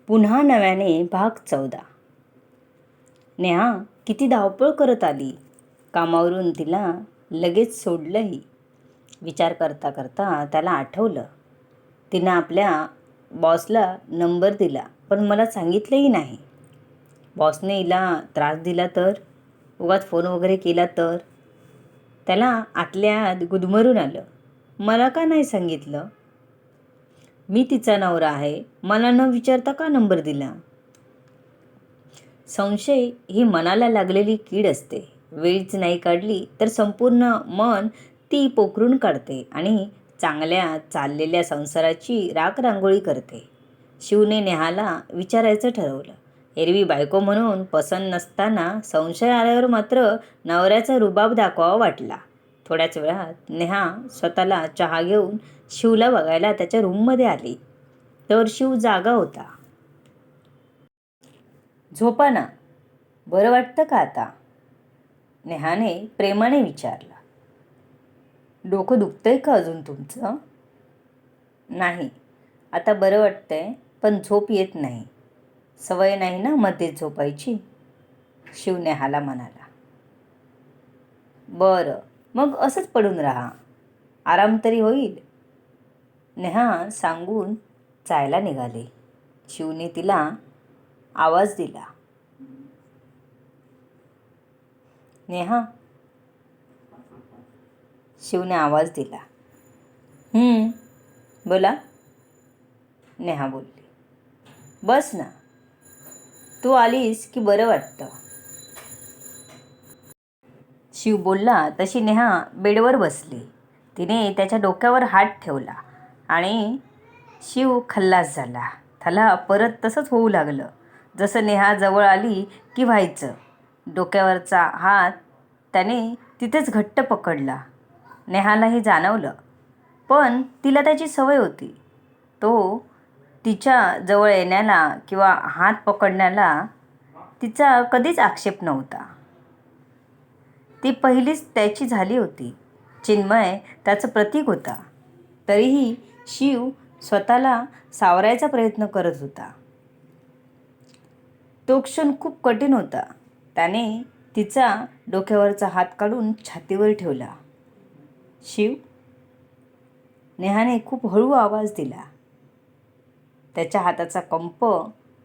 पुन्हा नव्याने भाग 14. नेहा किती धावपळ करत आली. कामावरून तिला लगेच सोडलंही. विचार करता करता त्याला आठवलं, तिनं आपल्या बॉसला नंबर दिला पण मला सांगितलंही नाही. बॉसने हिला त्रास दिला तर, उगाच फोन वगैरे केला तर. त्याला आतल्या आत गुदमरून आलं. मला का नाही सांगितलं? मी तिचा नवरा आहे, मला न विचारता का नंबर दिला? संशय ही मनाला लागलेली कीड असते. वेळीच नाही काढली तर संपूर्ण मन ती पोखरून काढते आणि चांगल्या चाललेल्या संसाराची राखरांगोळी करते. शिवने नेहाला विचारायचं ठरवलं. एरवी बायको म्हणून पसंत नसताना संशय आल्यावर मात्र नवऱ्याचा रुबाब दाखवावा वाटला. थोड्याच वेळात नेहा स्वतःला चहा घेऊन शिवला बघायला त्याच्या रूममध्ये आली. तर शिव जागा होता. झोपा ना, बरं वाटतं का आता? नेहाने प्रेमाने विचारलं. डोकं दुखतंय का अजून तुमचं? नाही, आता बरं वाटतंय पण झोप येत नाही. सवय नाही ना मध्येच झोपायची, शिव नेहाला म्हणाला. बरं, मग असंच पडून राहा, आराम तरी होईल. नेहा सांगून जायला निघाली. शिवने तिला आवाज दिला. नेहा. शिवने आवाज दिला. बोला. नेहा बोलली. बस ना, तू आलीस की बरं वाटतं. शिव बोलला तशी नेहा बेडवर बसली. तिने त्याच्या डोक्यावर हात ठेवला आणि शिव खल्लास झाला. त्याला परत तसंच होऊ लागलं जसं नेहा जवळ आली की व्हायचं. डोक्यावरचा हात त्याने तिथेच घट्ट पकडला. नेहालाही जाणवलं, पण तिला त्याची सवय होती. तो तिच्या जवळ येण्याला किंवा हात पकडण्याला तिचा कधीच आक्षेप नव्हता. ती पहिलीच त्याची झाली होती. चिन्मय त्याचं प्रतीक होता. तरीही शिव स्वतःला सावरायचा प्रयत्न करत होता. तो क्षण खूप कठीण होता. त्याने तिचा डोक्यावरचा हात काढून छातीवर ठेवला. शिव. नेहाने खूप हळू आवाज दिला. त्याच्या हाताचा कंप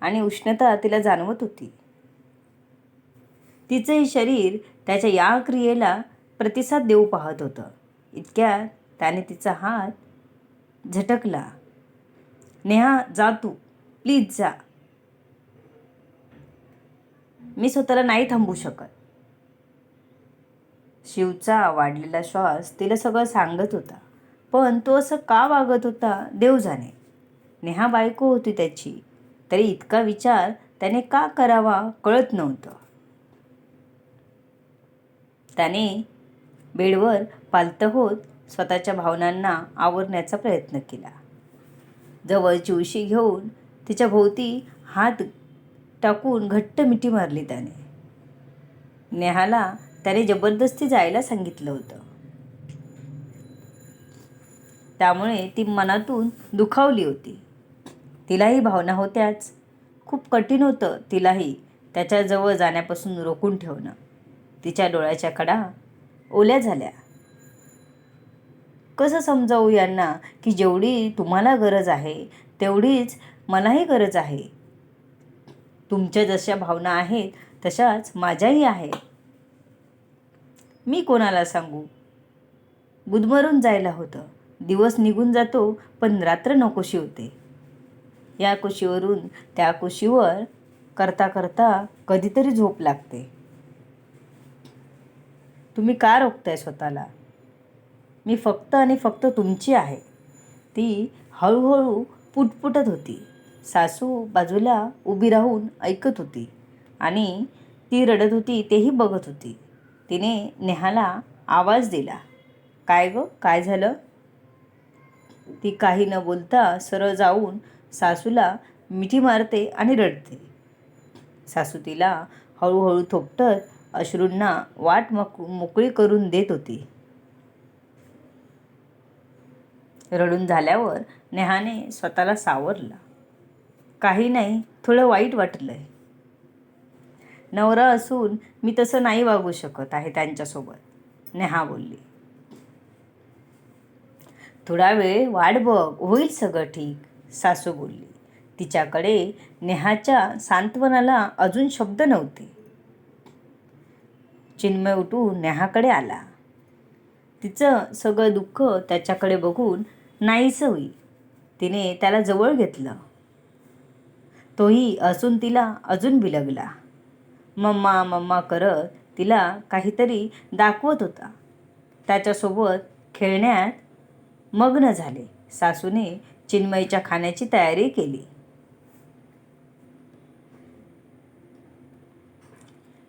आणि उष्णता तिला जाणवत होती. तिचंही शरीर त्याच्या या क्रियेला प्रतिसाद देऊ पाहत होतं. इतक्यात त्याने तिचा हात झटकला. नेहा, जा तू, प्लीज जा. मी स्वतःला नाही थांबवू शकत. शिवचा वाढलेला श्वास तिला सगळं सांगत होता. पण तो असं का वागत होता देव जाणे. नेहा बायको होती त्याची, तरी इतका विचार त्याने का करावा कळत नव्हतं. त्याने बेडवर पालतं होत स्वतःच्या भावनांना आवरण्याचा प्रयत्न केला. जवळची उशी घेऊन तिच्या भोवती हात टाकून घट्ट मिठी मारली त्याने. नेहाला त्याने जबरदस्ती जायला सांगितलं होतं. त्यामुळे ती मनातून दुखावली होती. तिलाही भावना होत्याच. खूप कठीण होतं तिलाही त्याच्याजवळ जाण्यापासून रोखून ठेवणं. तिच्या डोळ्याच्या कडा ओल्या झाल्या. कसं समजावू यांना की जेवढी तुम्हाला गरज आहे तेवढीच मलाही गरज आहे. तुमच्या जशा भावना आहेत तशाच माझ्याही आहेत. मी कोणाला सांगू? गुदमरून जायला होतं. दिवस निघून जातो पण रात्र नकोशी होते. या कुशीवरून त्या कुशीवर करता करता कधीतरी झोप लागते. तुम्ही का रोखताय स्वतःला? मी फक्त आणि फक्त तुमची आहे. ती हळूहळू पुटपुटत होती. सासू बाजूला उभी राहून ऐकत होती आणि ती रडत होती तेही बघत होती. तिने नेहाला आवाज दिला. काय गं, काय झालं? ती काही न बोलता सरळ जाऊन सासूला मिठी मारते आणि रडते. सासू तिला हळूहळू थोपटत अश्रूंना वाट मोकळी करून देत होती. रडून झाल्यावर नेहाने स्वतःला सावरलं. काही नाही, थोडं वाईट वाटलं आहे. नवरा असून मी तसं नाही वागू शकत आहे त्यांच्यासोबत, नेहा बोलली. थोडा वेळ वाट बघ, होईल सगळं ठीक, सासू बोलली. तिच्याकडे नेहाच्या सांत्वनाला अजून शब्द नव्हते. चिन्मय उठून नेहाकडे आला. तिचं सगळं दुःख त्याच्याकडे बघून नाहीसं होई. तिने त्याला जवळ घेतलं. तोही असून तिला अजून बिलगला. मम्मा मम्मा करत तिला काहीतरी दाखवत होता. त्याच्यासोबत खेळण्यात मग्न झाले. सासूने चिन्मयच्या खाण्याची तयारी केली.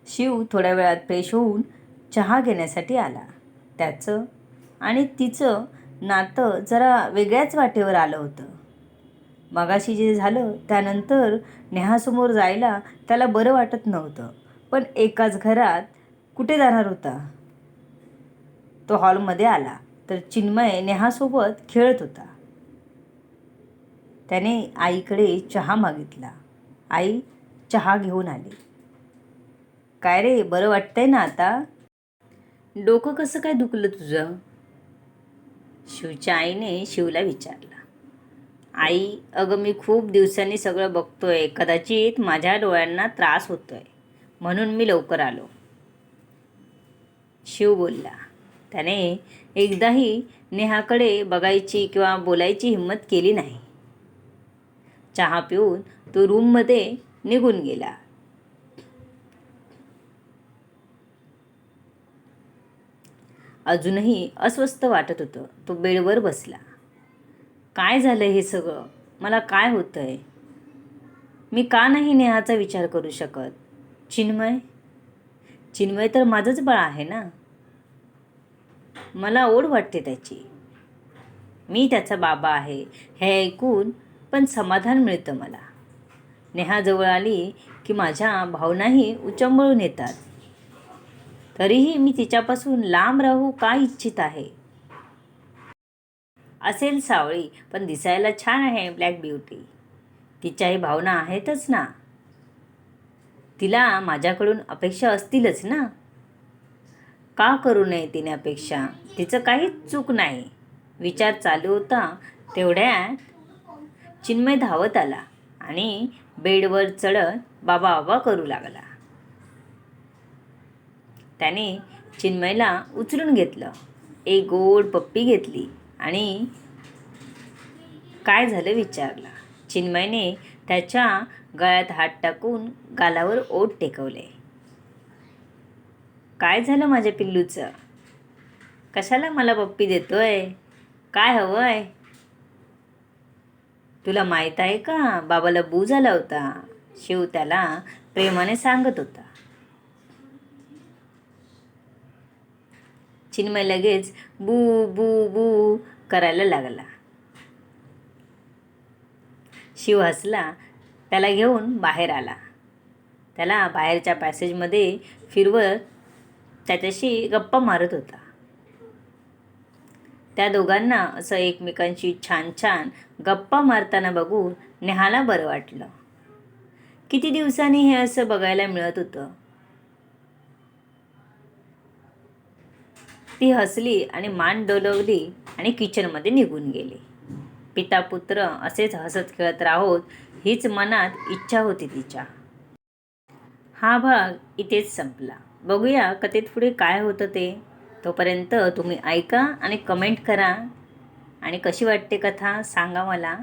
शिव थोड्या वेळात फ्रेश होऊन चहा घेण्यासाठी आला. त्याचं आणि तिचं नातं जरा वेगळ्याच वाटेवर आलं होतं. मगाशी जे झालं त्यानंतर नेहासमोर जायला त्याला बरं वाटत नव्हतं. पण एकाच घरात कुठे जाणार होता. तो हॉलमध्ये आला तर चिन्मय नेहासोबत खेळत होता. त्याने आईकडे चहा मागितला. आई चहा घेऊन आली. काय रे, बरं वाटतंय ना आता? डोकं कसं काय दुखलं तुझं? शिवच्या आईने शिवला विचारलं. आई, अगं मी खूप दिवसांनी सगळं बघतोय. कदाचित माझ्या डोळ्यांना त्रास होतोय, म्हणून मी लवकर आलो, शिव बोलला. त्याने एकदाही नेहाकडे बघायची किंवा बोलायची हिंमत केली नाही. चहा पिऊन तो रूममध्ये निघून गेला. अजूनही अस्वस्थ वाटत होतं. तो बेडवर बसला. काय झालं हे सगळं? मला काय होतंय? मी का नाही नेहाचा विचार करू शकत? चिन्मय चिन्मय तर माझंच बाळ आहे ना. मला ओढ वाटते त्याची. मी त्याचा बाबा आहे हे ऐकून पण समाधान मिळतं मला. नेहा जवळ आली की माझ्या भावनाही उचंबळून येतात. तरीही मी तिच्यापासून लांब राहू का इच्छित आहे. असेल सावळी, पण दिसायला छान आहे ब्लॅक ब्युटी. तिच्याही भावना आहेतच ना. तिला माझ्याकडून अपेक्षा असतीलच ना. का करू नये तिने अपेक्षा? तिचं काहीच चूक नाही. विचार चालू होता तेवढ्यात चिन्मय धावत आला आणि बेडवर चढत बाबा बाबा करू लागला. त्याने चिन्मयला उचलून घेतलं. एक गोड पप्पी घेतली आणि काय झालं विचारला. चिन्मयने त्याच्या गळ्यात हात टाकून गालावर ओठ टेकवले. काय झालं माझ्या पिल्लूचं? कशाला मला पप्पी देतोय? काय हवंय? तुला माहीत आहे का, बाबाला बू झाला होता, शिव त्याला प्रेमाने सांगत होता. चिन्मय लगेच बू बू बू करायला लागला. शिव हसला. त्याला घेऊन बाहेर आला. त्याला बाहेरच्या पॅसेजमध्ये फिरवत त्याच्याशी गप्पा मारत होता. त्या दोघांना असं एकमेकांशी छान छान गप्पा मारताना बघून नेहाला बरं वाटलं. किती दिवसांनी हे असं बघायला मिळत होतं. ती हसली आणि मान डोलवली आणि किचनमध्ये निघून गेली. पिता पुत्र असेच हसत खेळत राहोत हीच मनात इच्छा होती तिच्या. हा भाग इथेच संपला. बघूया कथेत पुढे काय होतं ते. तोपर्यंत तुम्ही ऐका आणि कमेंट करा आणि कशी वाटते कथा सांगा मला.